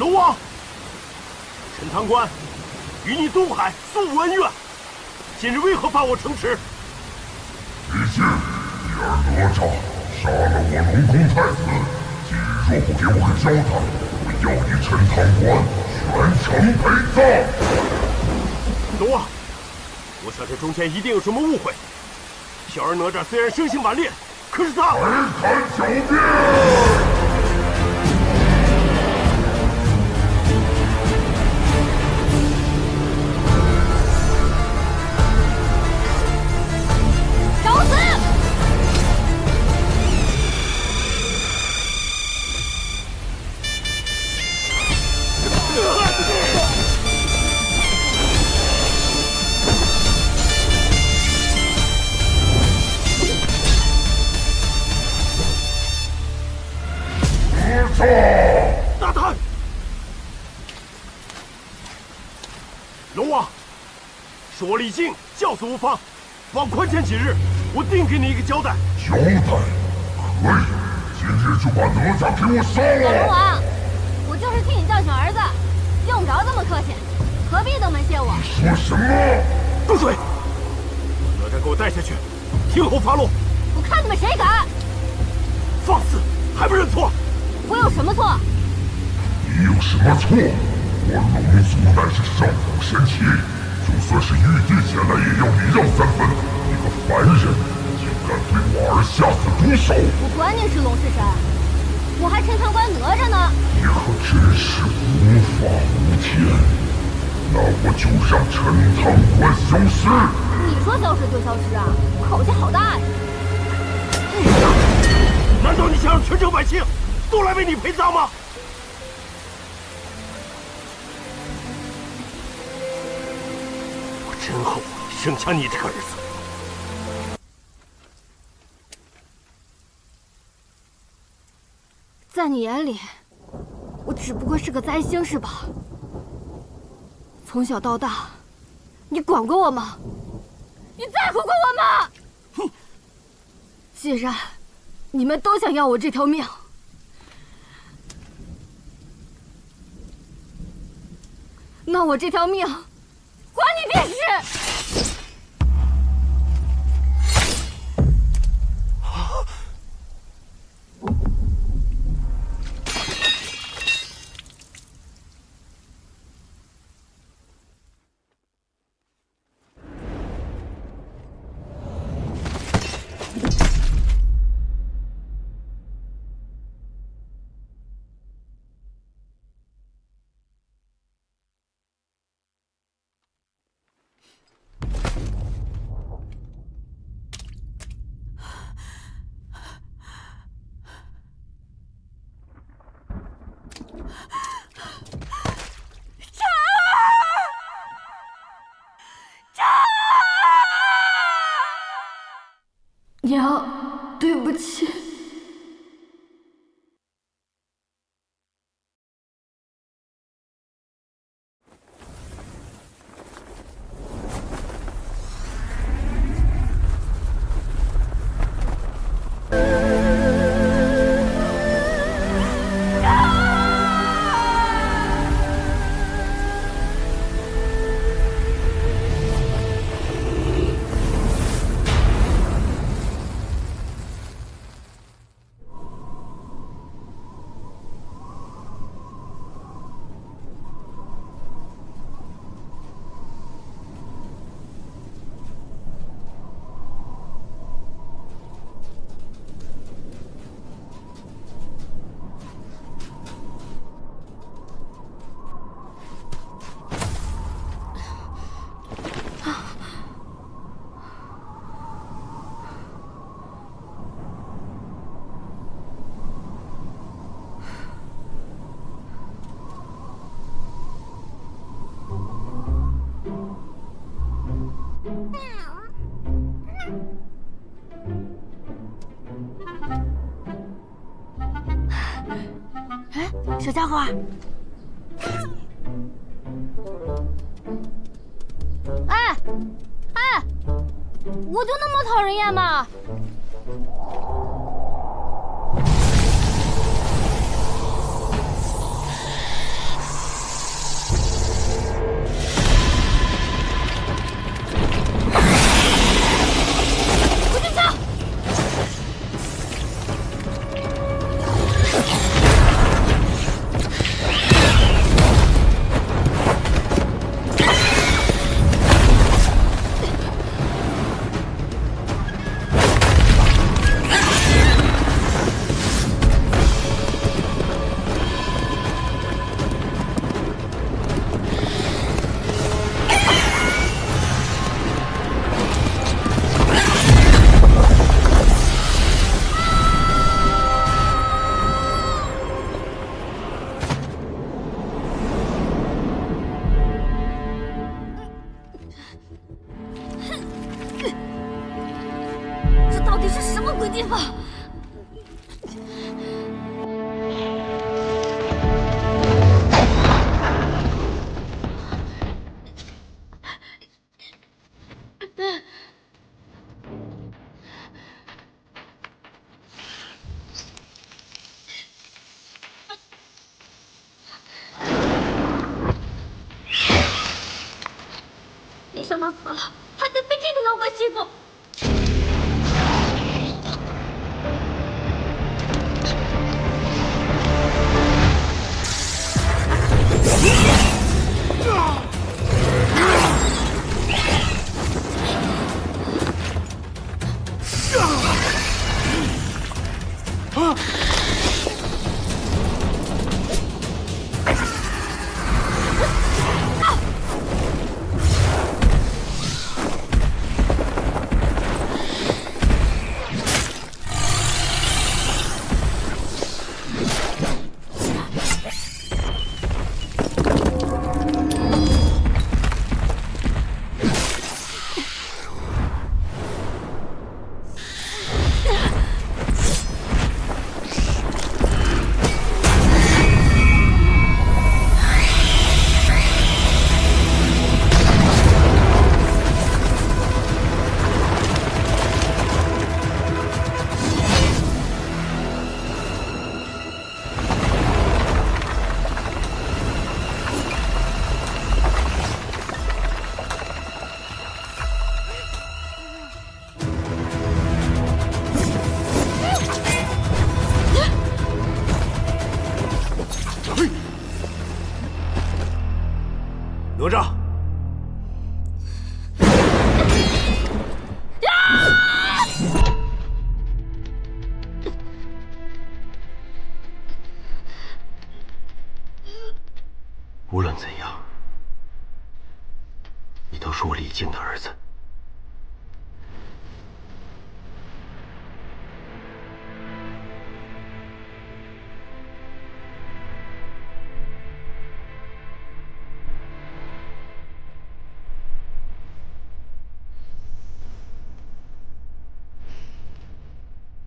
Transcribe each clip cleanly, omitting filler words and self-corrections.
龙王，陈塘关与你东海素无恩怨，今日为何发我城池？毕竟你儿哪吒杀了我龙宫太子，今日若不给我个交代，我要你陈塘关全城陪葬。龙王，我想这中间一定有什么误会。小儿哪吒虽然生性顽劣，可是他……还敢狡辩！大胆！龙王，是我李靖教唆无方，望宽限几日，我定给你一个交代。交代？可以，今日就把哪吒给我杀了！龙王，我就是替你教训儿子，用不着这么客气，何必登门谢我？你说什么？住嘴！把哪吒给我带下去，听候发落。我看你们谁敢！放肆，还不认错？我有什么错？你有什么错？我龙族乃是上古神奇，就算是玉帝前来，也要礼让3分。你个凡人，竟敢对我儿下此毒手！我管你是龙是神，我还陈塘关哪吒呢！你可真是无法无天！那我就让陈塘关消失！你说消失就消失啊？口气好大呀！难道你想让全城百姓都来为你陪葬吗？我真后悔生下你这个儿子。在你眼里，我只不过是个灾星是吧？从小到大，你管过我吗？你在乎过我吗？哼！既然你们都想要我这条命，那我这条命，还你便是。娘，对不起。小家伙，哎，我就那么讨人厌吗？什么死了，还得被这个妖怪欺负？哪吒，无论怎样，你都是我李靖的儿子。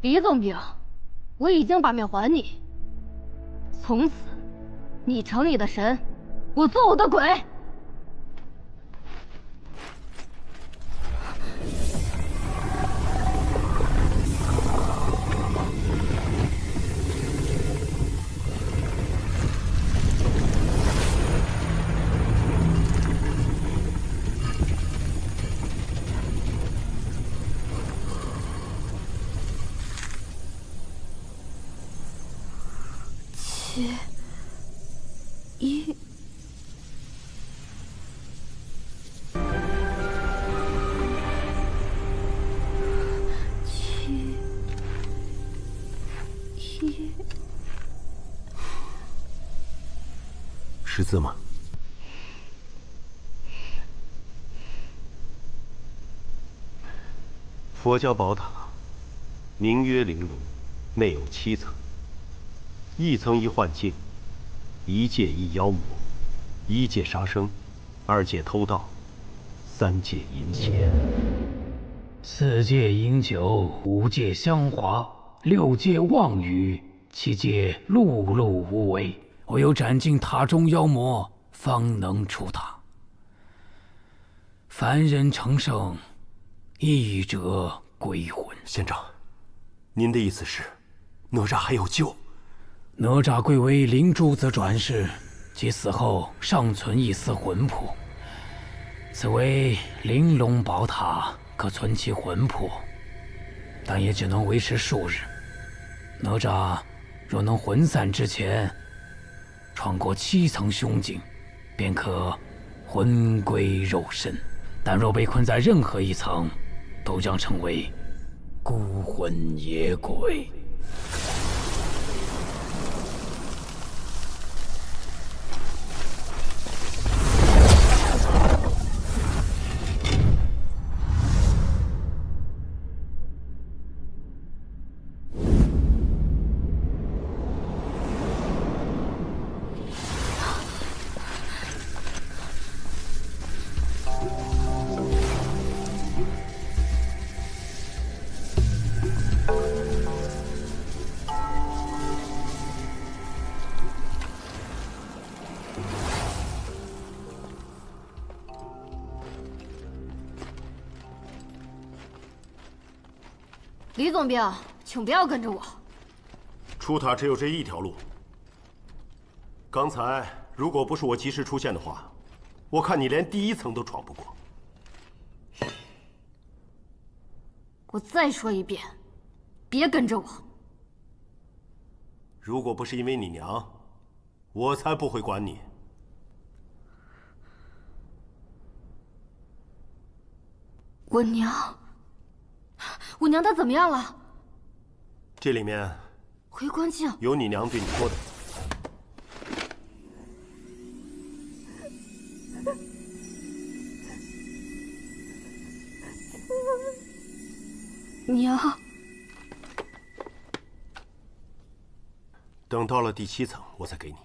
李总兵，我已经把命还你，从此你成你的神，我做我的鬼。识字吗？佛教宝塔，名曰玲珑，内有7层，一层一幻境，一界一妖魔，一界杀生，2界偷盗，3界淫邪，4界饮酒，5界香华，6界妄语，7界碌碌无为。唯有斩尽塔中妖魔，方能出塔。凡人成圣，一者归魂。县长，您的意思是，哪吒还有救？哪吒贵为灵珠子转世，其死后尚存一丝魂魄。此为玲珑宝塔，可存其魂魄，但也只能维持数日。哪吒若能魂散之前穿过7层凶境，便可魂归肉身；但若被困在任何一层，都将成为孤魂野鬼。李总兵，请不要跟着我。出塔只有这一条路。刚才如果不是我及时出现的话，我看你连第1层都闯不过。我再说一遍，别跟着我。如果不是因为你娘，我才不会管你。我娘她怎么样了？这里面回光镜有你娘对你说的。娘，等到了第7层，我再给你。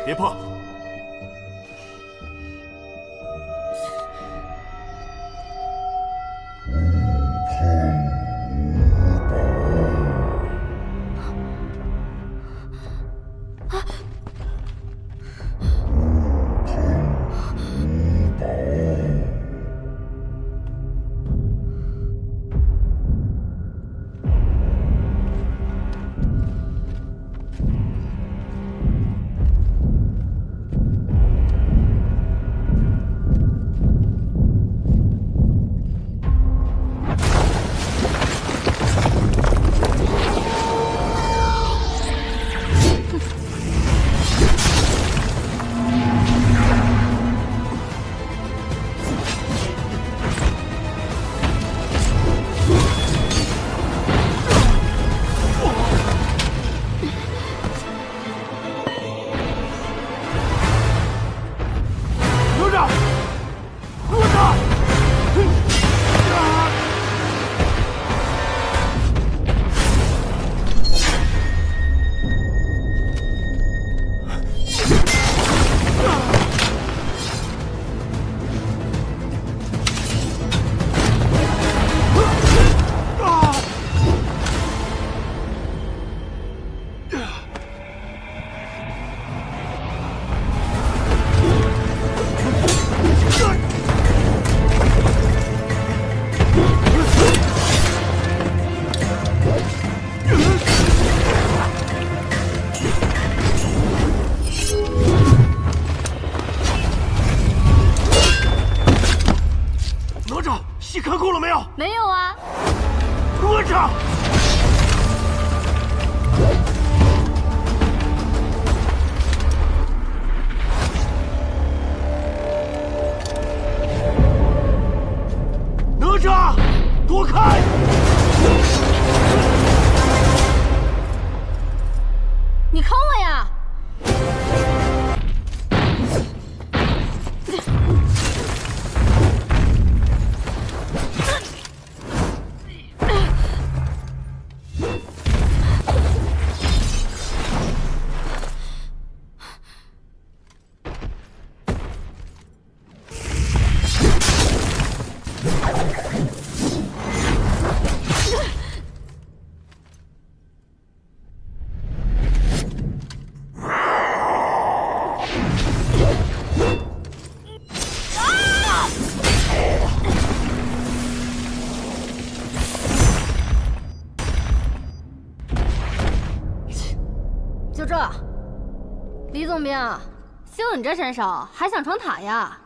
别碰！没有啊。哪吒！哪吒，躲开！你坑我呀！就这，李总兵，就你这身手，还想闯塔呀？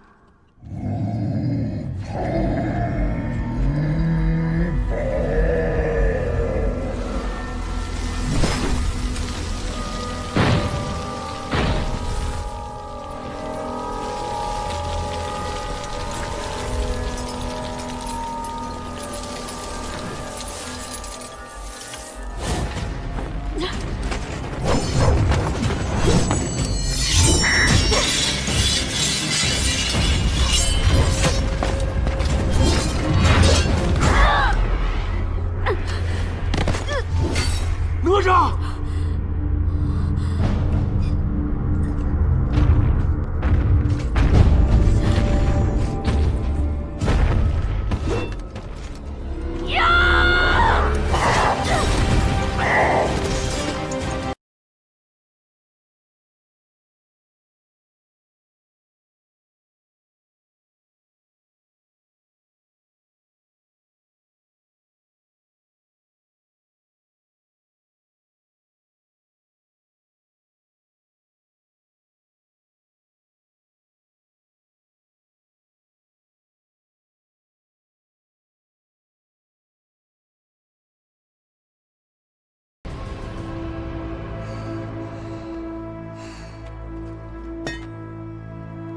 哪吒！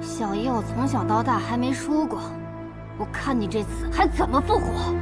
小爷我从小到大还没输过，我看你这次还怎么复活！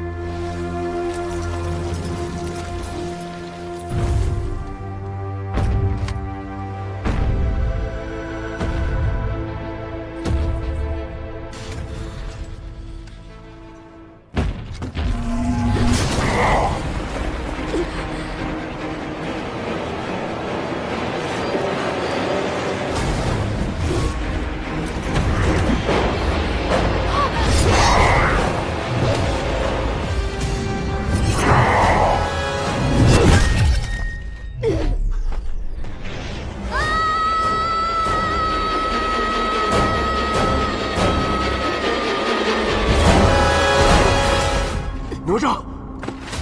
哪吒，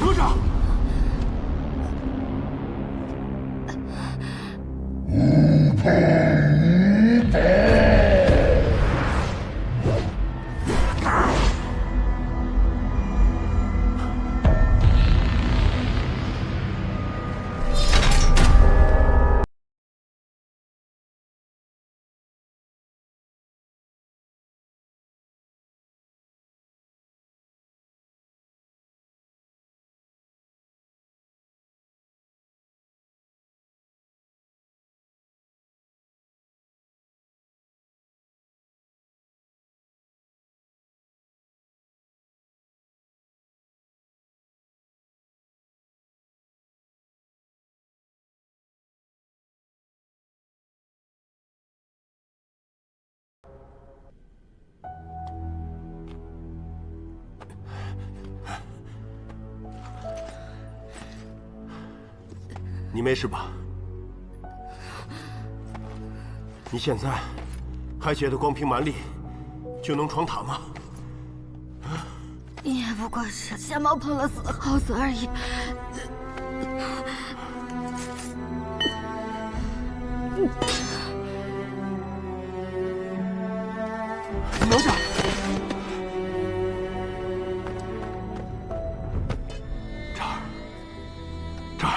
哪吒！无怕无法。你没事吧？你现在还觉得光凭蛮力就能闯塔吗？也不过是瞎猫碰了死耗子而已。哪吒！这儿，这儿。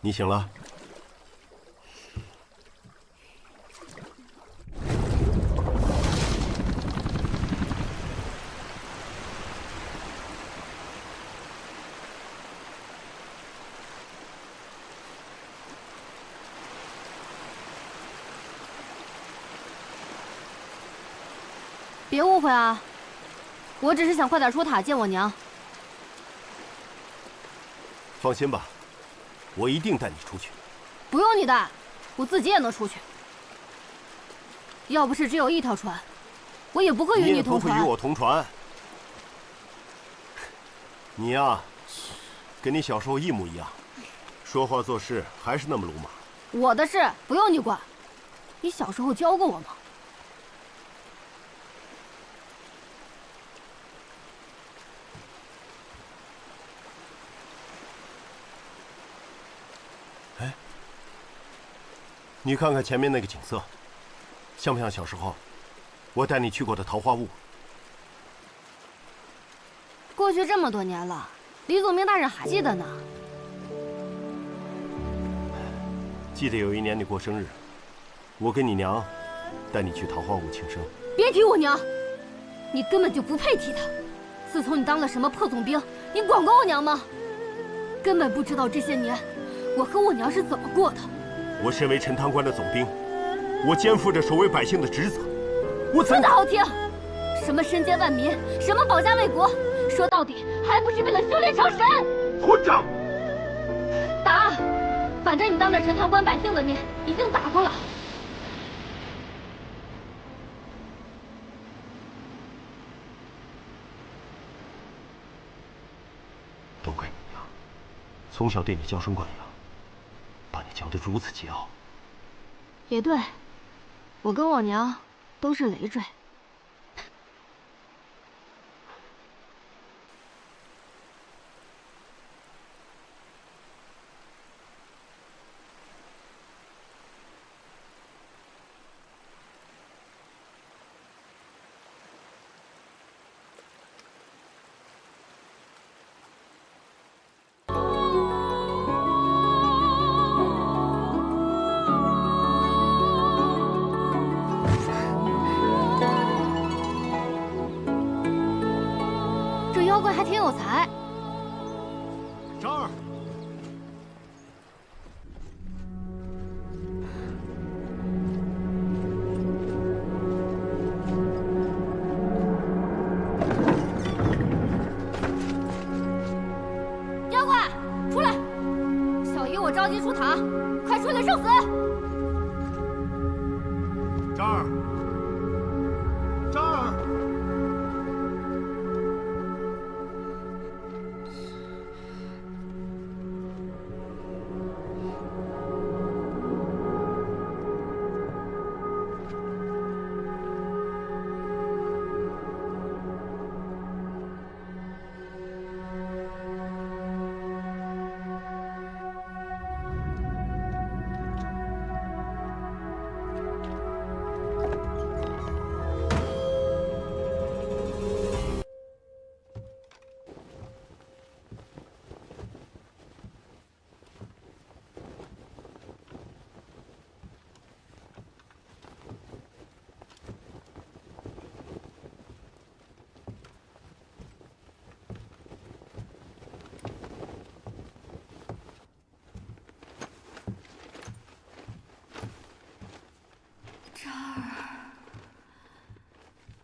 你醒了。别误会啊，我只是想快点出塔见我娘。放心吧，我一定带你出去。不用你带，我自己也能出去。要不是只有一条船，我也不会与你同船。你也不会与我同船。你呀，跟你小时候一模一样，说话做事还是那么鲁莽。我的事不用你管，你小时候教过我吗？你看看前面那个景色，像不像小时候我带你去过的桃花坞？过去这么多年了，李总兵大人还记得呢。记得有一年你过生日，我跟你娘带你去桃花坞庆生。别提我娘，你根本就不配提她。自从你当了什么破总兵，你管过我娘吗？根本不知道这些年我和我娘是怎么过的。我身为陈塘关的总兵，我肩负着守卫百姓的职责。我说的好听，什么身兼万民，什么保家卫国，说到底还不是为了修炼成神。混账！打，反正你当着陈塘关百姓的面已经打过了。都怪你娘，从小对你娇生惯养，把你教得如此桀骜。也对，我跟我娘都是累赘。妖怪还挺有才。张儿，妖怪出来！小姨我着急出塔，快出来受死！张儿，张儿。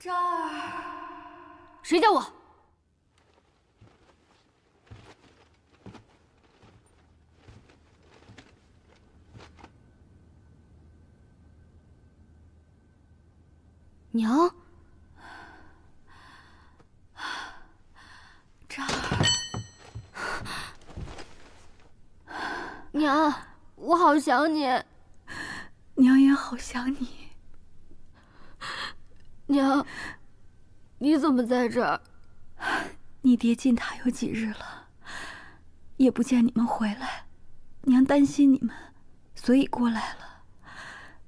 这儿，谁叫我？娘，这儿，娘，我好想你。娘也好想你。娘，你怎么在这儿？你爹进塔有几日了，也不见你们回来，娘担心你们，所以过来了。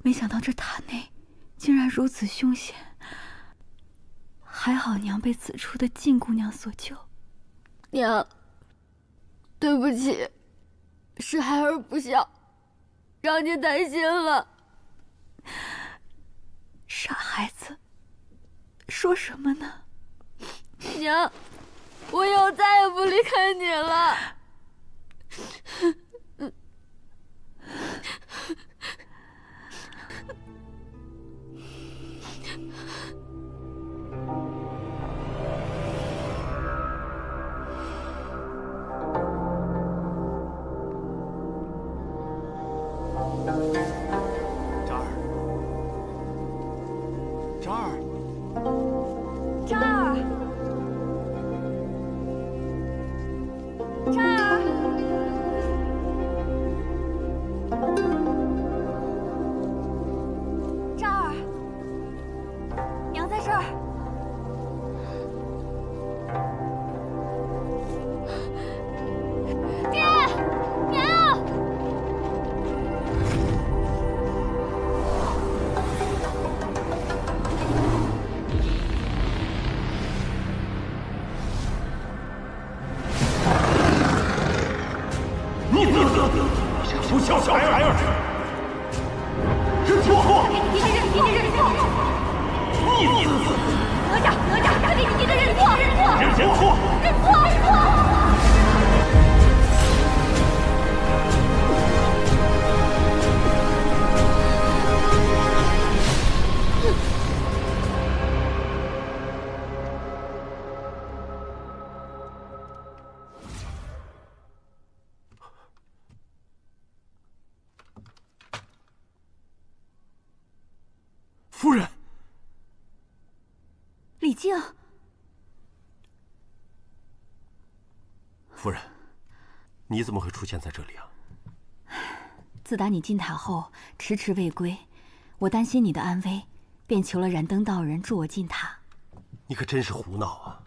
没想到这塔内竟然如此凶险，还好娘被此处的静姑娘所救。娘，对不起，是孩儿不孝，让您担心了。傻孩子，说什么呢？娘，我以后再也不离开你了。不孝小孩儿，认错！弟弟认错！逆子！哪吒，弟弟认错！认错！夫人，李靖，夫人，你怎么会出现在这里啊？自打你进塔后迟迟未归，我担心你的安危，便求了燃灯道人助我进塔。你可真是胡闹啊！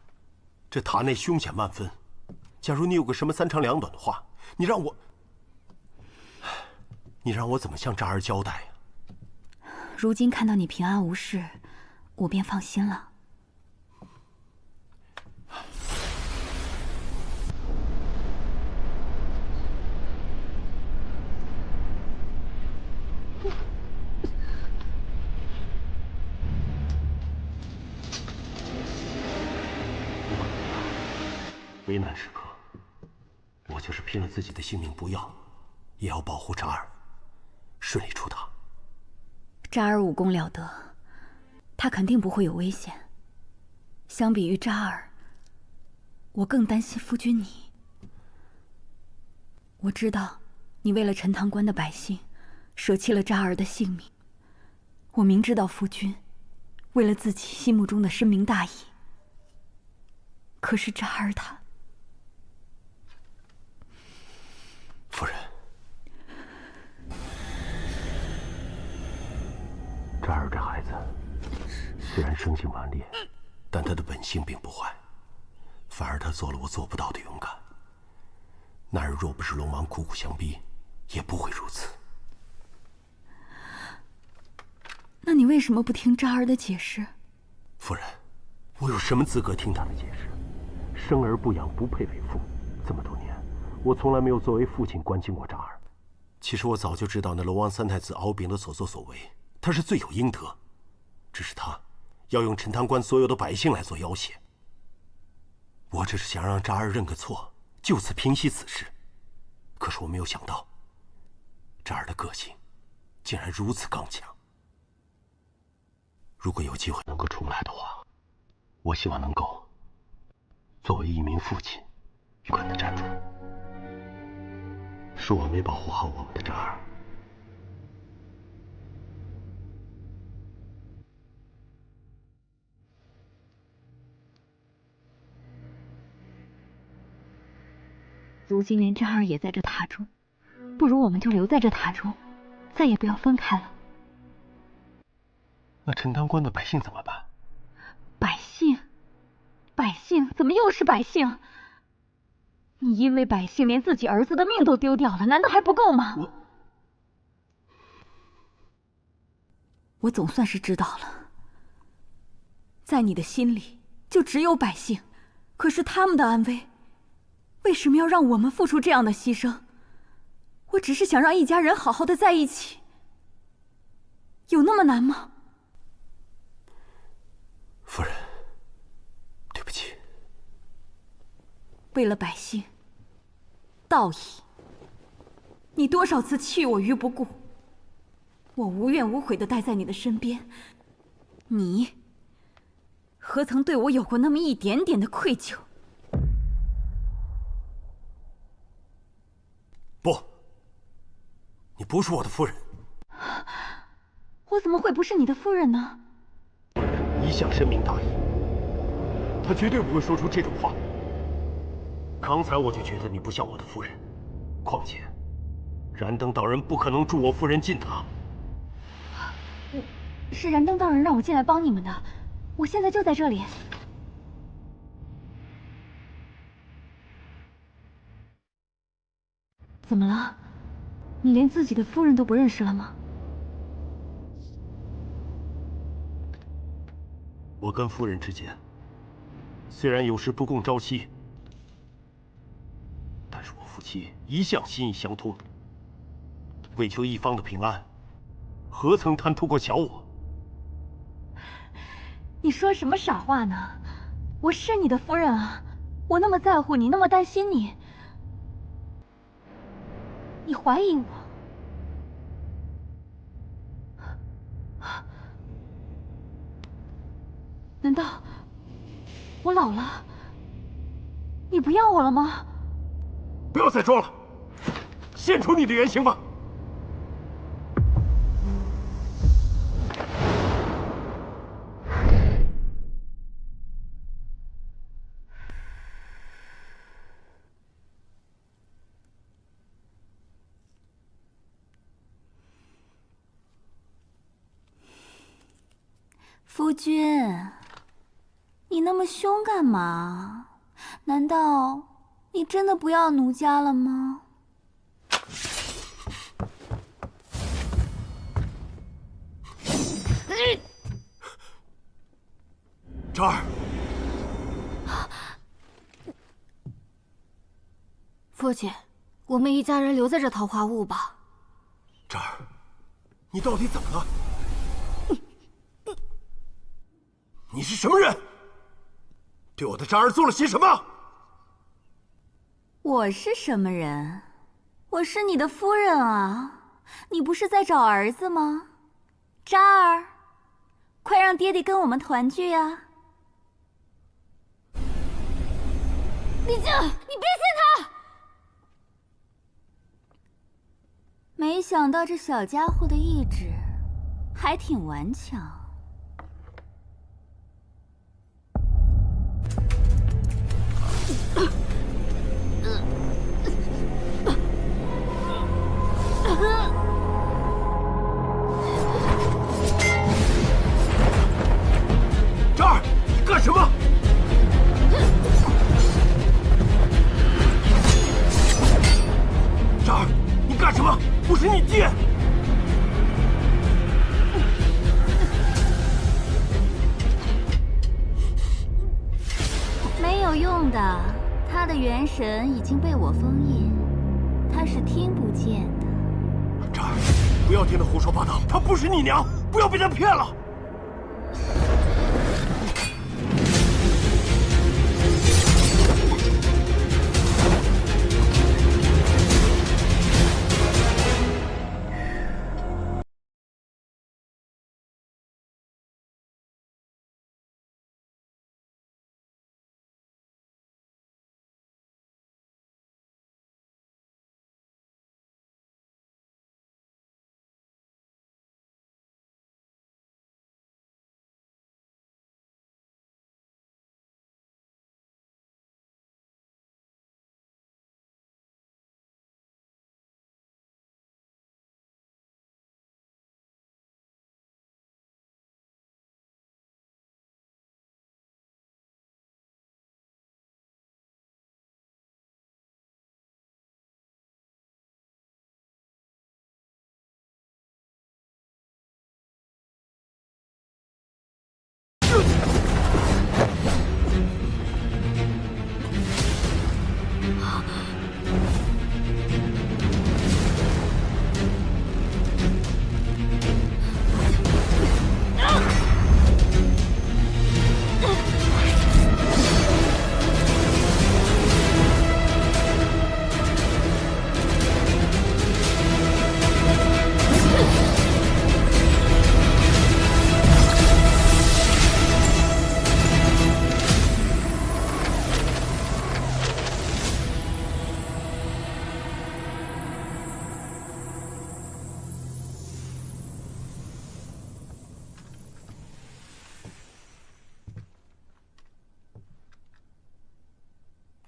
这塔内凶险万分，假如你有个什么三长两短的话，你让我怎么向渣儿交代呀？如今看到你平安无事，我便放心了。危难时刻，我就是拼了自己的性命不要，也要保护渣儿顺利出塔。渣儿武功了得，他肯定不会有危险。相比于渣儿，我更担心夫君你。我知道你为了陈塘关的百姓，舍弃了渣儿的性命。我明知道夫君为了自己心目中的深明大义，可是渣儿他……夫人，渣儿这孩子虽然生性顽劣，但他的本性并不坏，反而他做了我做不到的勇敢。那日若不是龙王苦苦相逼，也不会如此。那你为什么不听渣儿的解释？夫人，我有什么资格听他的解释？生而不养，不配为父。这么多年，我从来没有作为父亲关心过渣儿。其实我早就知道那龙王三太子敖丙的所作所为，他是罪有应得。只是他要用陈塘关所有的百姓来做要挟。我只是想让渣儿认个错，就此平息此事。可是我没有想到，渣儿的个性竟然如此刚强。如果有机会能够重来的话，我希望能够作为一名父亲，勇敢地站出来。是我没保护好我们的渣儿。如今连渣儿也在这塔中，不如我们就留在这塔中，再也不要分开了。那陈塘关的百姓怎么办？百姓？百姓？怎么又是百姓？你因为百姓连自己儿子的命都丢掉了，难道还不够吗？我总算是知道了，在你的心里就只有百姓，可是他们的安危，为什么要让我们付出这样的牺牲？我只是想让一家人好好的在一起，有那么难吗？夫人，对不起。为了百姓，道义，你多少次弃我于不顾，我无怨无悔的待在你的身边，你何曾对我有过那么一点点的愧疚？不，你不是我的夫人。我怎么会不是你的夫人呢？一向深明大义，他绝对不会说出这种话。刚才我就觉得你不像我的夫人，况且，燃灯道人不可能助我夫人进塔。是燃灯道人让我进来帮你们的，我现在就在这里。怎么了？你连自己的夫人都不认识了吗？我跟夫人之间虽然有时不共朝夕，但是我夫妻一向心意相通。为求一方的平安，何曾贪图过小我？你说什么傻话呢？我是你的夫人啊，我那么在乎你，那么担心你，你怀疑我？难道我老了，你不要我了吗？不要再装了，现出你的原形吧！夫君，你那么凶干嘛？难道你真的不要奴家了吗？昭儿，父亲，我们一家人留在这桃花坞吧。昭儿，你到底怎么了？你是什么人？对我的渣儿做了些什么？我是什么人？我是你的夫人啊！你不是在找儿子吗？渣儿，快让爹爹跟我们团聚啊！李靖，你别信他！没想到这小家伙的意志还挺顽强。渣儿，你干什么？渣儿，你干什么？我是你爹！没有用的，他的元神已经被我封印，他是听不见的。渣儿，不要听他胡说八道，她不是你娘，不要被他骗了。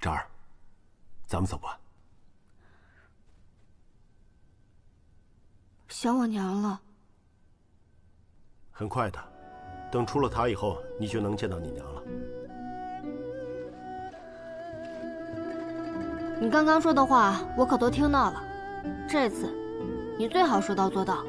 章儿，咱们走吧。想我娘了。很快的，等出了塔以后，你就能见到你娘了。你刚刚说的话，我可都听到了。这次，你最好说到做到。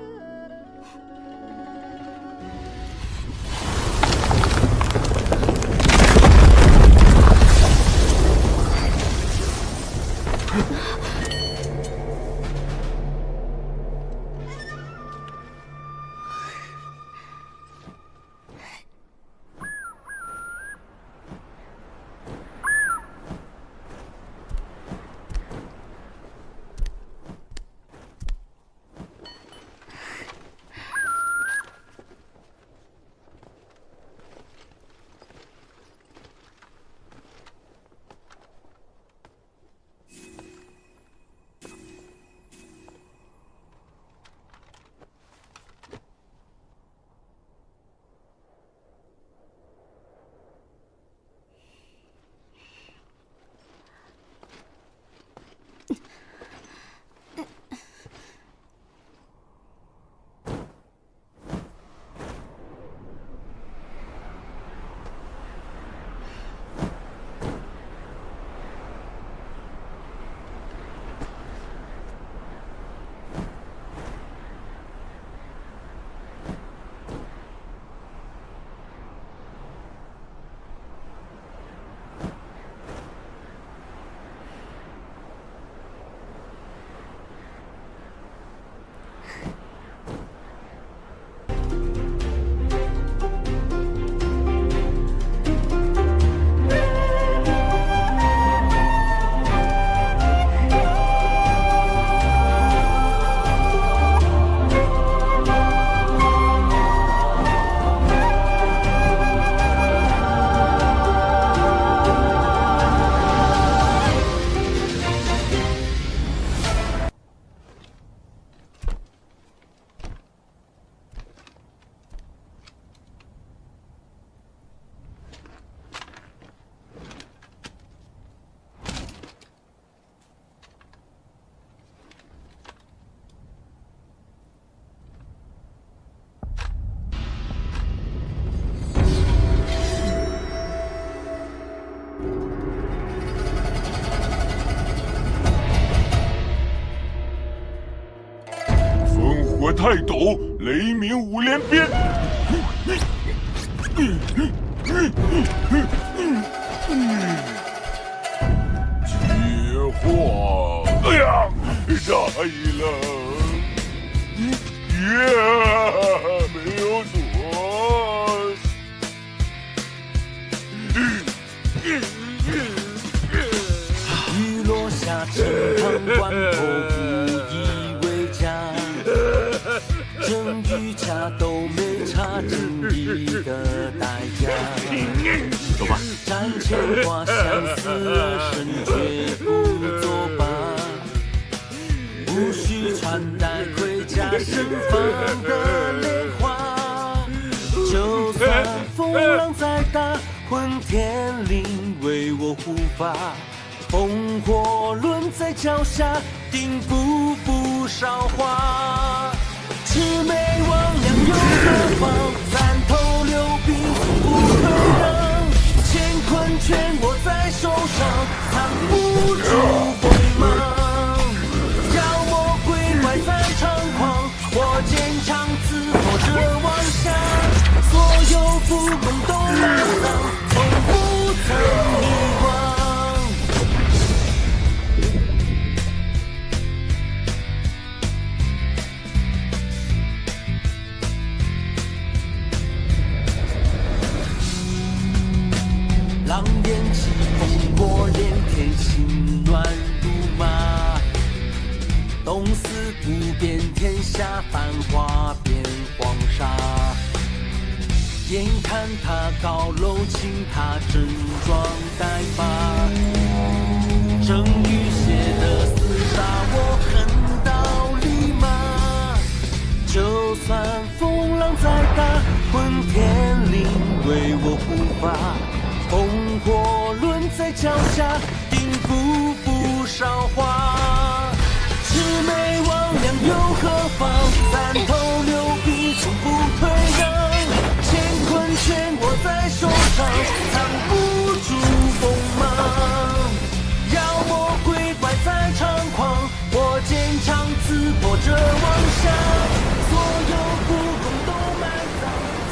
泰斗，雷鸣五连鞭。接话，哎呀，大意了，没有错。雨落下，陈塘关头不以为家。真与假都没差经历的代价。走吧。战前挂相思而生，绝不作罢。无需穿戴盔甲，盛放的莲花。就算风浪再大，混天绫为我护法。烽火轮在脚下，定不负韶华。魑魅魍魉有何妨？三头六臂不退让。乾坤全握在手上，藏不住锋芒。妖魔鬼怪在猖狂，我坚强伺候着妄想。所有浮梦都拉上，从不曾遗忘。狼烟起，烽火连天，心乱如麻。东司不变天下，繁华变黄沙。眼看他高楼倾塌，整装待发。正欲写的厮杀，我横刀立马。就算风浪再大，混天绫为我护法。烽火轮在脚下，定步步韶华。魑魅魍魉又何妨？三头六臂从不退让。乾坤全握在手上，藏不住锋芒。妖魔鬼怪在猖狂，我坚强刺破这妄想。所有不公都埋葬，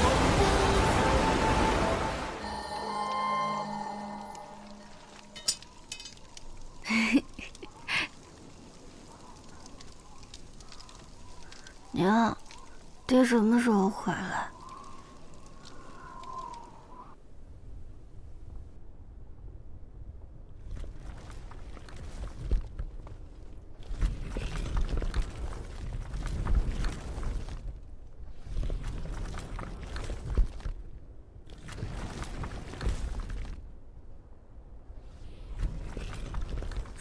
从不。娘，爹什么时候回来？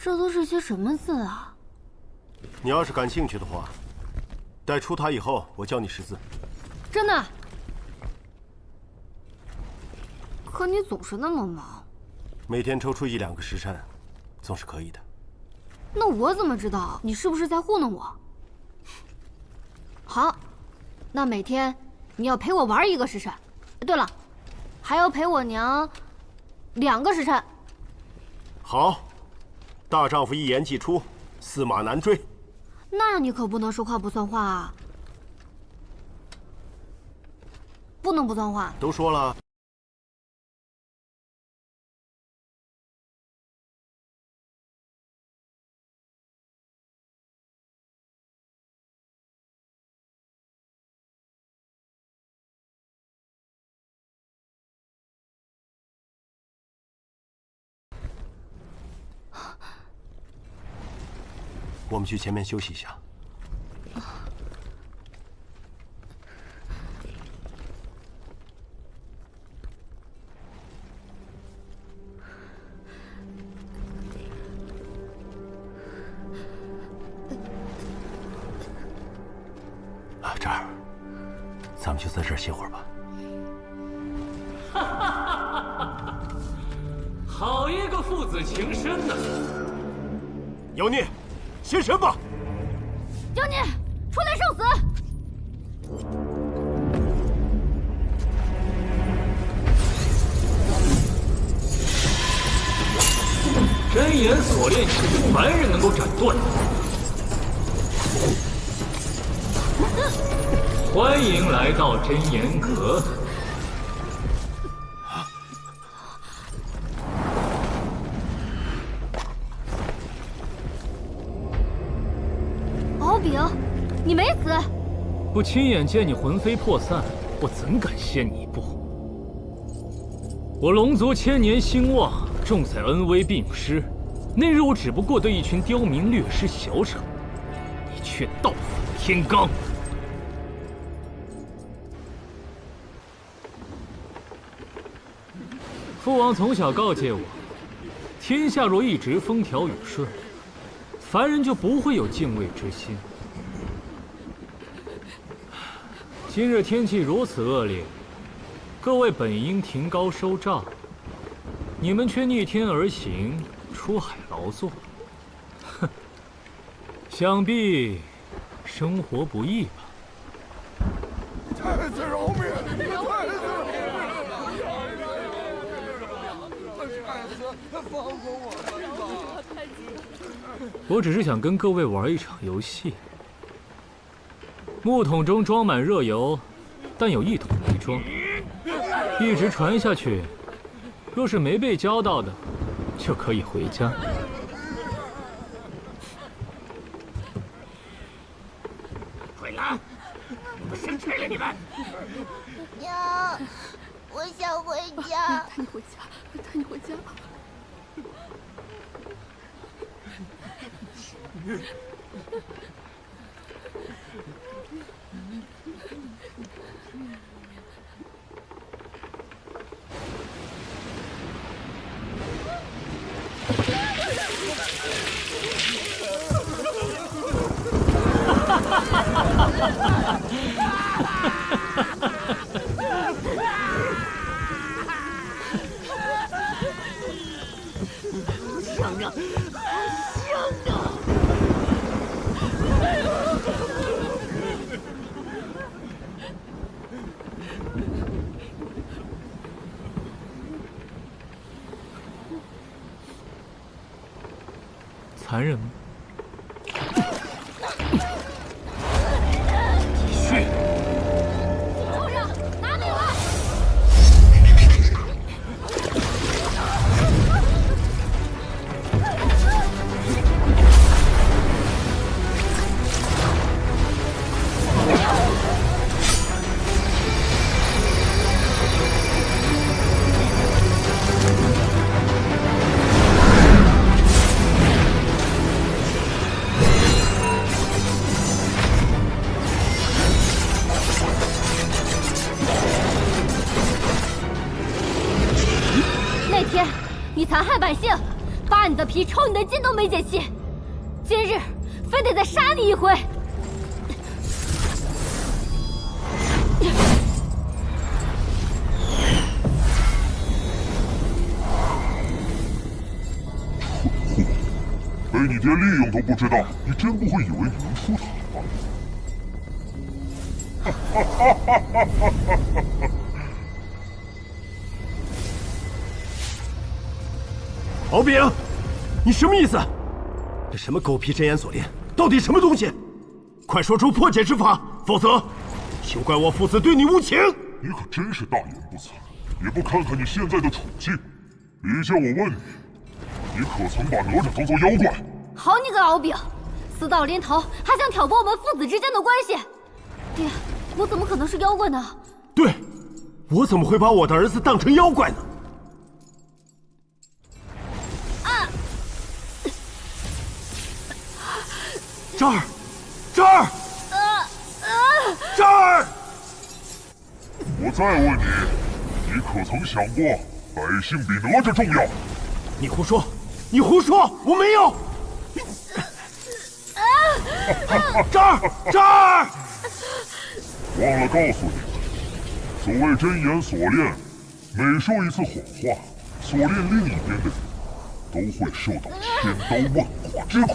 这都是些什么字啊？你要是感兴趣的话，待出塔以后，我教你识字。真的？可你总是那么忙。每天抽出1-2个时辰，总是可以的。那我怎么知道你是不是在糊弄我？好，那每天你要陪我玩1个时辰。对了，还要陪我娘2个时辰。好，大丈夫一言既出，驷马难追。那你可不能说话不算话啊！不能不算话。都说了。我们去前面休息一下。这儿，咱们就在这儿歇会儿吧。好一个父子情深呐！妖孽，现身吧！妖孽，出来受死！真言锁链是凡人能够斩断的。欢迎来到真言阁。敖丙，你没死。不亲眼见你魂飞魄散，我怎敢先你一步？我龙族千年兴旺，重在恩威并施。那日我只不过对一群刁民略施小惩，你却盗斧天罡。父王从小告诫我，天下若一直风调雨顺，凡人就不会有敬畏之心。今日天气如此恶劣，各位本应停高收帐，你们却逆天而行，出海劳作。哼，想必生活不易吧？太子饶命！太子饶命！放过我吧！我只是想跟各位玩一场游戏。木桶中装满热油，但有1桶没装，一直传下去。若是没被浇到的，就可以回家。快来！我生气了你们！娘，我想回家。带你回家，带你回家。想让残忍吗？继续！畜生，拿命来！那天你残害百姓，扒你的皮抽你的筋都没解气，今日非得再杀你一回。被你爹利用都不知道，你真不会以为你能出塔吗？敖丙，你什么意思？这什么狗皮真言锁链，到底什么东西？快说出破解之法，否则休怪我父子对你无情！你可真是大言不惭，也不看看你现在的处境。李家，我问你，你可曾把哪吒当作妖怪？好你个敖丙，死到临头还想挑拨我们父子之间的关系！爹，我怎么可能是妖怪呢？对，我怎么会把我的儿子当成妖怪呢？这儿，这儿，这儿！我再问你，你可曾想过，百姓比哪吒重要？你胡说！你胡说！我没有！这儿，这儿！忘了告诉你们，所谓真言锁链，每说一次谎话，锁链另一边的人都会受到千刀万剐之苦。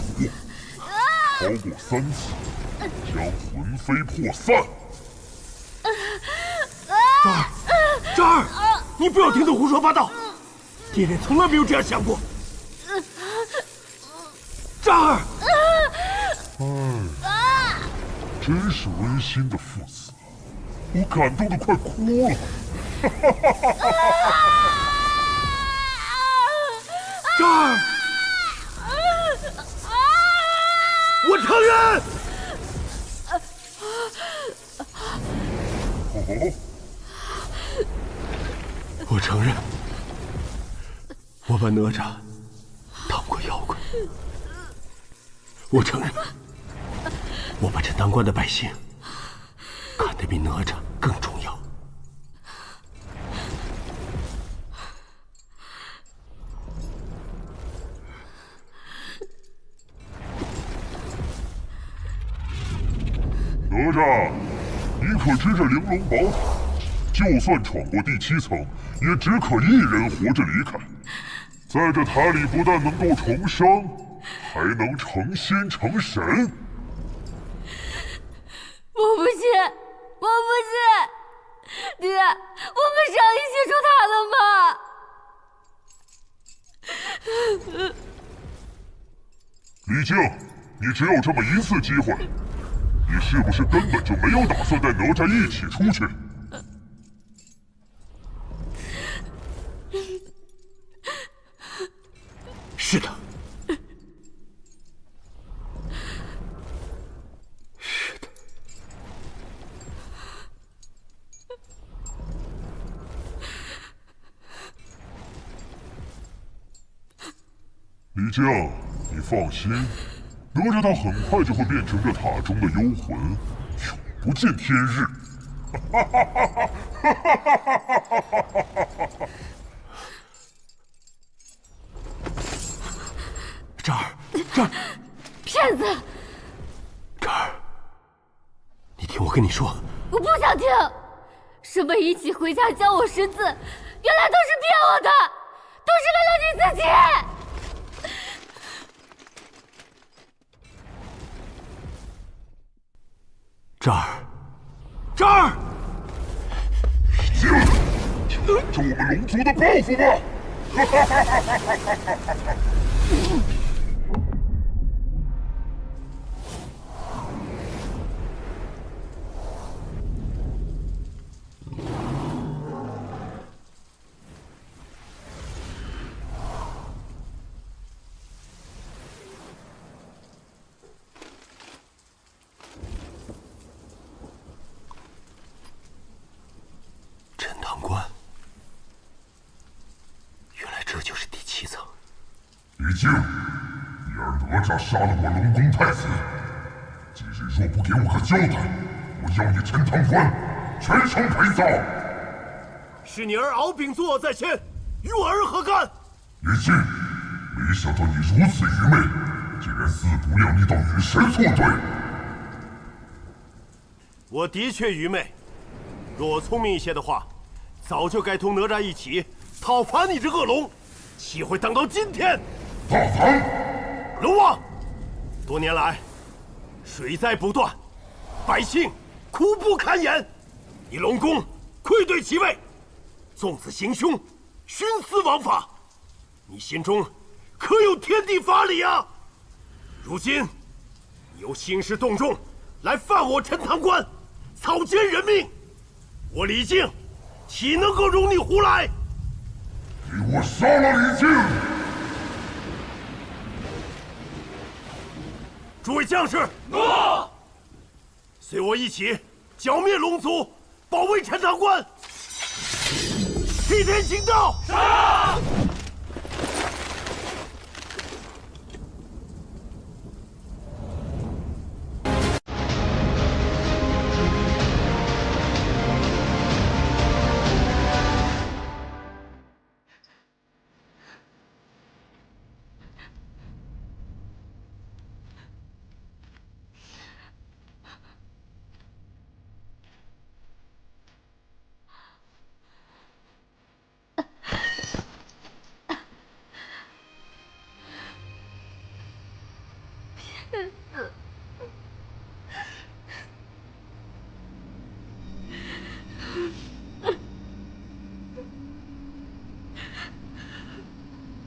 超过3次，将魂飞魄散。这儿，你不要听他胡说八道，爹爹从来没有这样想过。这儿，真是温馨的父子，我感动得快哭了。这儿。我承认。我承认，我把哪吒当过妖怪。我承认，我把这当官的百姓看得比哪吒更重要。哪吒，你可知这玲珑宝塔，就算闯过第7层，也只可一人活着离开。在这塔里，不但能够重生，还能成仙成神。我不信，我不信，爹，我们上一起出塔了吗？李靖，你只有这么一次机会。你是不是根本就没有打算带哪吒一起出去？是的，是的。李靖，你放心。哪吒他很快就会变成这塔中的幽魂，永不见天日。这儿，这儿，骗子！这儿，你听我跟你说，我不想听。什么一起回家教我识字，原来都是骗我的，都是为了你自己。这儿，这儿，就等着我们龙族的报复吧！静，你儿哪吒杀了我龙宫太子，今日若不给我个交代，我要你陈塘关全城陪葬。是你儿敖丙作恶在先，与我儿何干？李靖，没想到你如此愚昧，竟然自不量力到与神作对。我的确愚昧，若我聪明一些的话，早就该同哪吒一起讨伐你这恶龙，岂会等到今天？大唐龙王，多年来水灾不断，百姓苦不堪言，你龙宫愧对其位，纵此行凶，徇私枉法，你心中可有天地法理啊？如今你又兴师动众来犯我陈塘关，草菅人命，我李靖岂能够容你胡来？给我杀了李靖！诸位将士，诺！随我一起剿灭龙族，保卫陈塘关。替天行道！杀！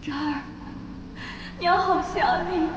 渣儿，娘好想你。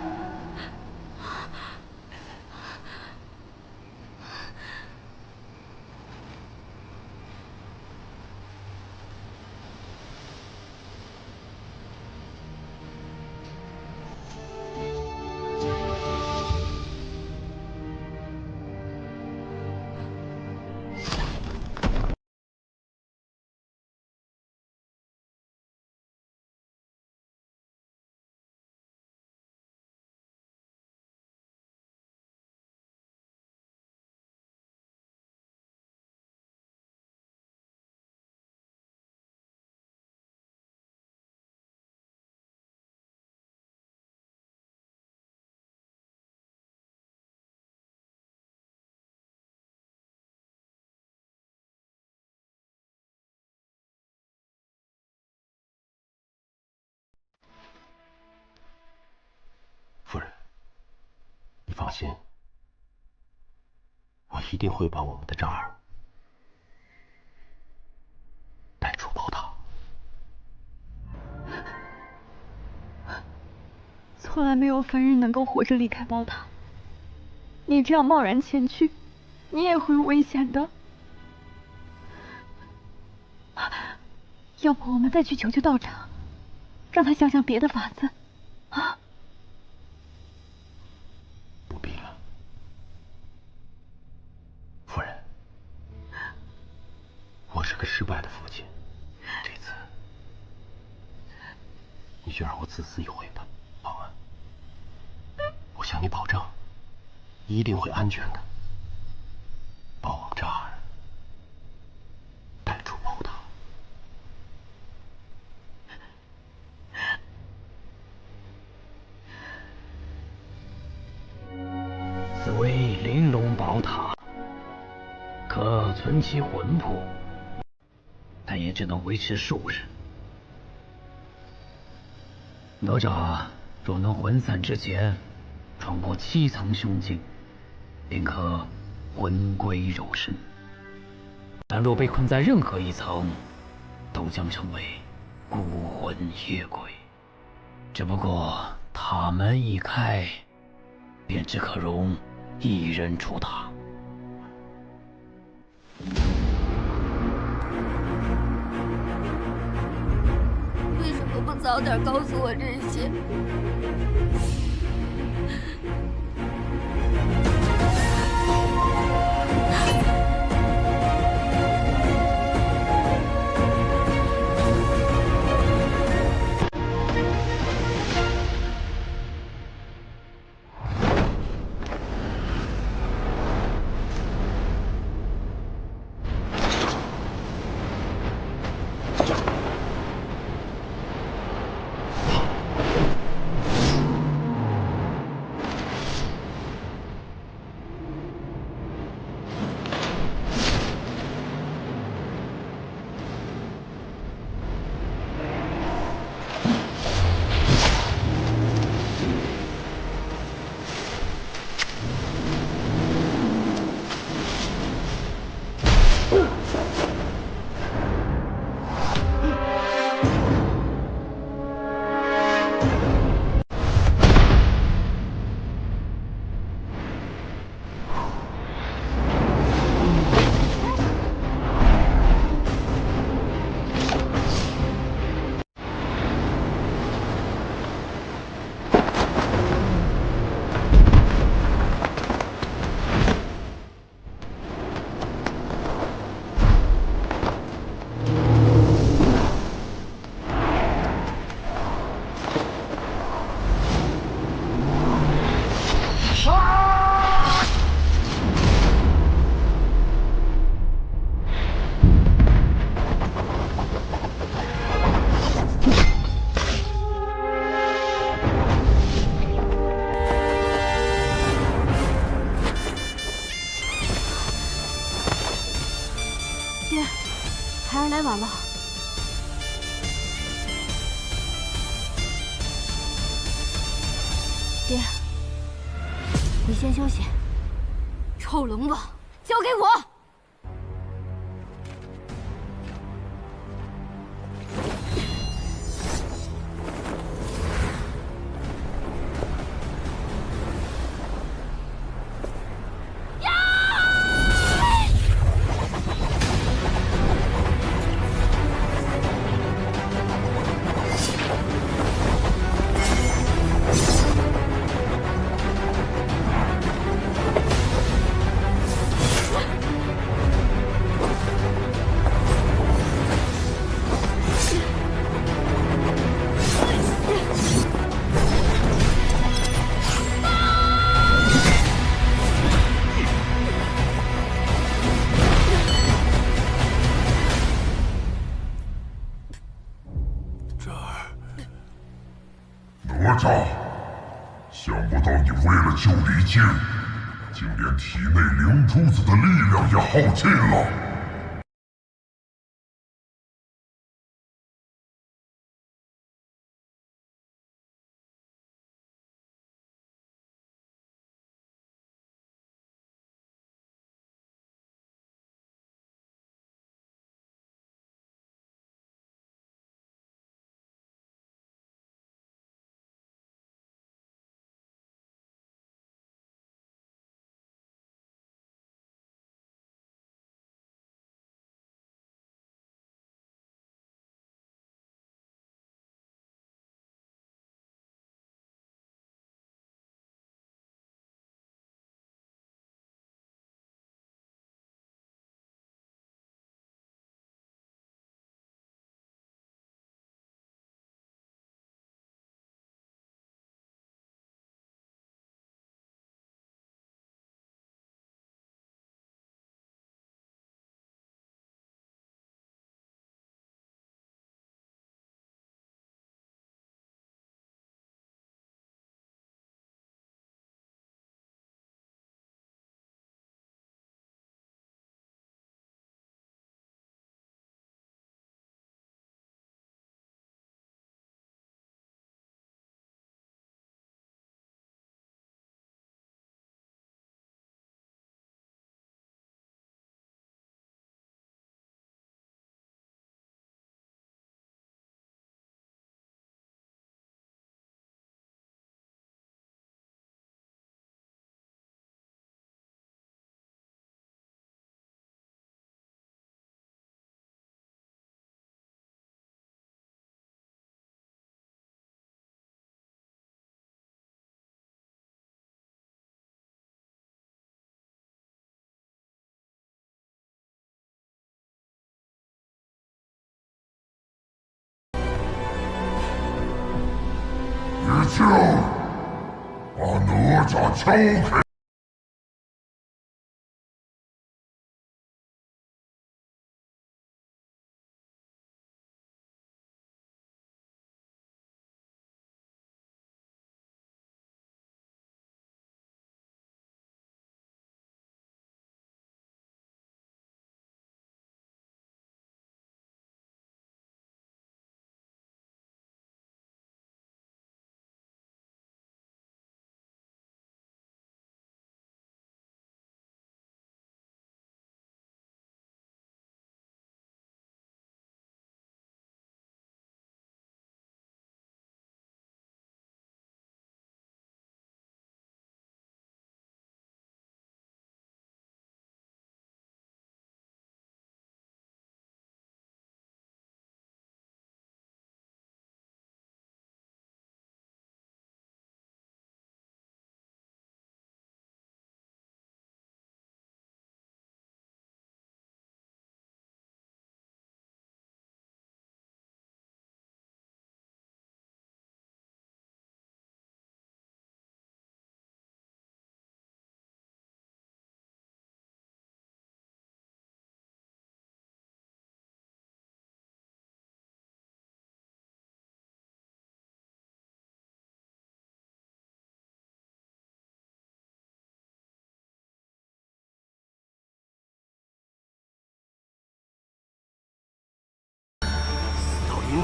夫人，你放心，我一定会把我们的渣儿带出宝塔。从来没有凡人能够活着离开宝塔，你这样贸然前去，你也会有危险的。要不我们再去求求道长，让他想想别的法子，啊？不必了，夫人，我是个失败的父亲，这次你就让我自私一回吧，好吗？我向你保证，一定会安全的，把我们渣儿带出宝塔。此为玲珑宝塔，可存其魂魄，但也只能维持数日。哪吒若能魂散之前穿过7层凶境，便可魂归肉身；但若被困在任何一层，都将成为孤魂野鬼。只不过塔门一开，便只可容一人出塔。为什么不早点告诉我这些？完了。爹，你先休息。臭龙王，交给我。哪吒，想不到你为了救李靖，竟连体内灵珠子的力量也耗尽了。李靖，把哪吒交给。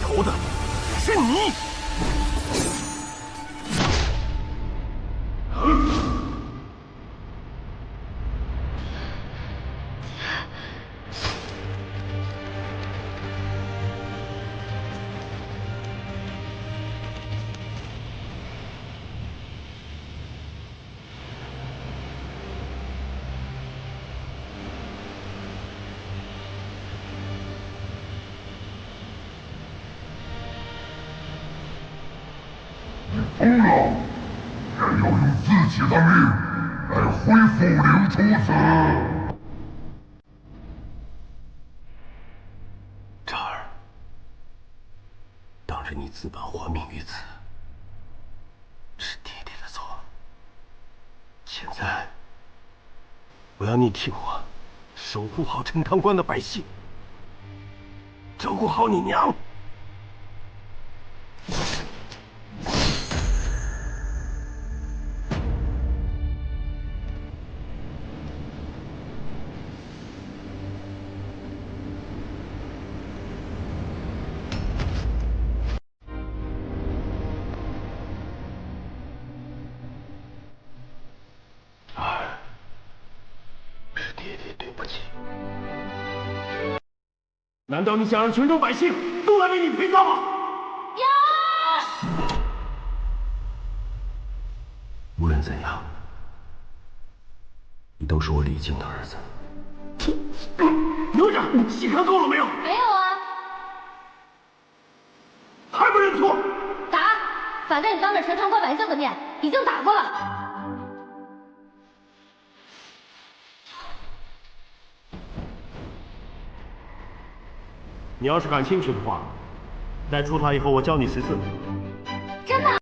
头的是你。疯了！人要用自己的命来恢复灵珠子。渣儿，当日你自bản还命于此，是爹爹的错。现在，我要你替我守护好陈塘关的百姓，照顾好你娘。难道你想让全州百姓都来为你陪葬吗？无论怎样，你都是我李靖的儿子。哪吒，戏看够了没有？没有啊。还不认错？打！反正你当着陈塘关百姓的面已经打过了。你要是感兴趣的话，待出塔以后，我教你14。真的？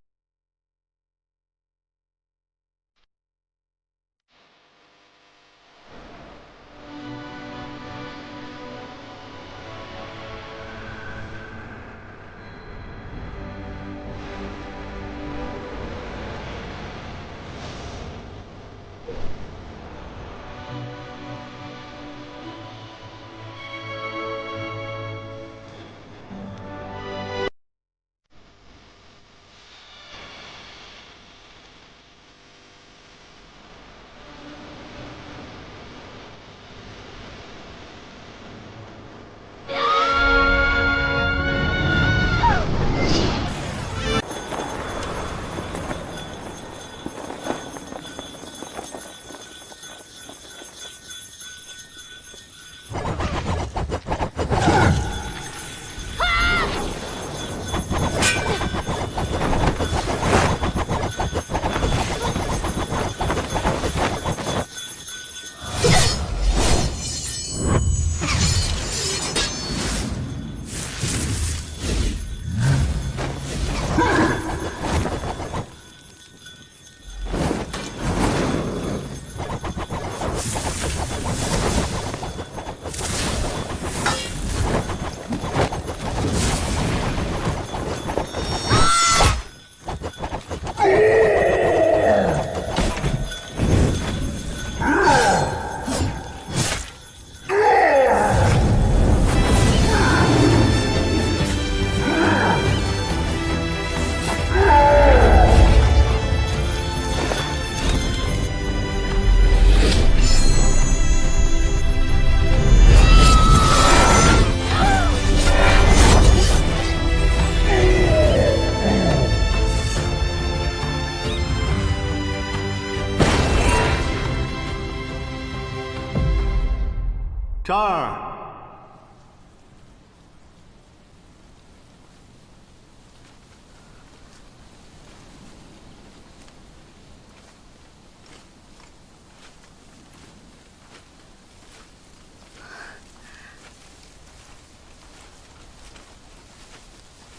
渣儿，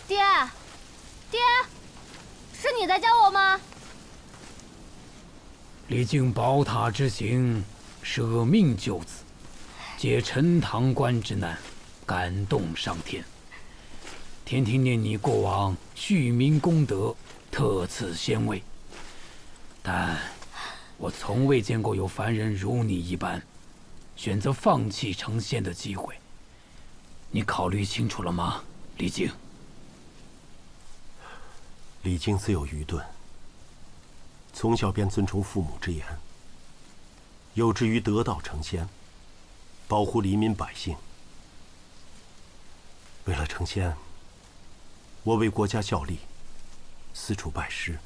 爹，爹，是你在教我吗？李靖宝塔之行，舍命救子，解陈塘关之难，感动上天。天庭念你过往恤民功德，特赐仙位。但我从未见过有凡人如你一般，选择放弃成仙的机会。你考虑清楚了吗，李靖？李靖自有愚钝，从小便遵从父母之言，有志于得道成仙，保护黎民百姓。为了成仙，我为国家效力，四处拜师，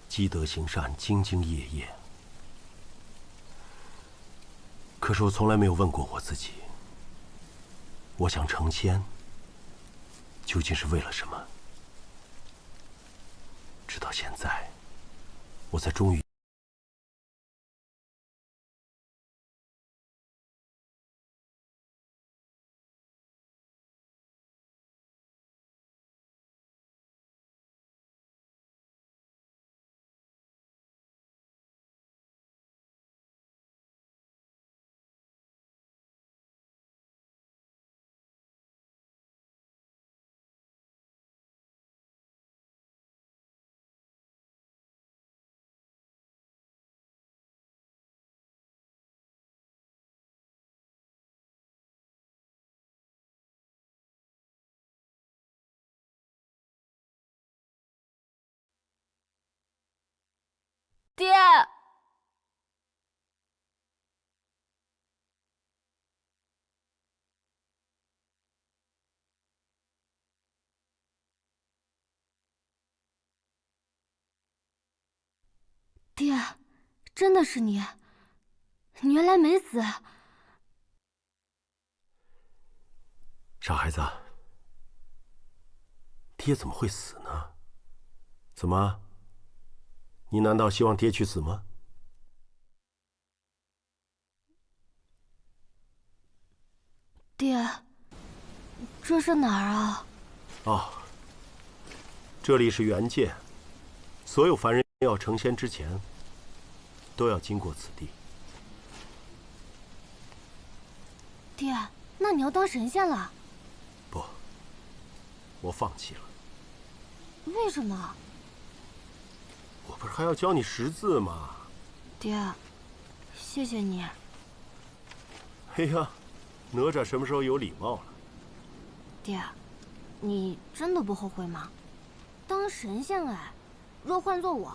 积德行善，兢兢业业。可是我从来没有问过我自己，我想成仙究竟是为了什么？直到现在，我才终于。爹，爹，真的是你，你原来没死。傻孩子，爹怎么会死呢？怎么？你难道希望爹去死吗？爹，这是哪儿啊？哦，这里是元界，所有凡人要成仙之前，都要经过此地。爹，那你要当神仙了？不，我放弃了。为什么？我不是还要教你识字吗？爹，谢谢你。哎呀，哪吒什么时候有礼貌了？爹，你真的不后悔吗？当神仙哎，若换做我，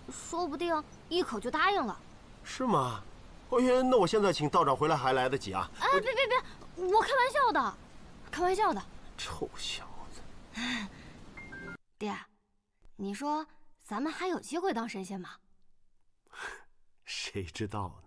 说不定一口就答应了。是吗？哎呀，那我现在请道长回来还来得及啊！哎，别，我开玩笑的，开玩笑的。臭小子！爹，你说咱们还有机会当神仙吗？谁知道呢？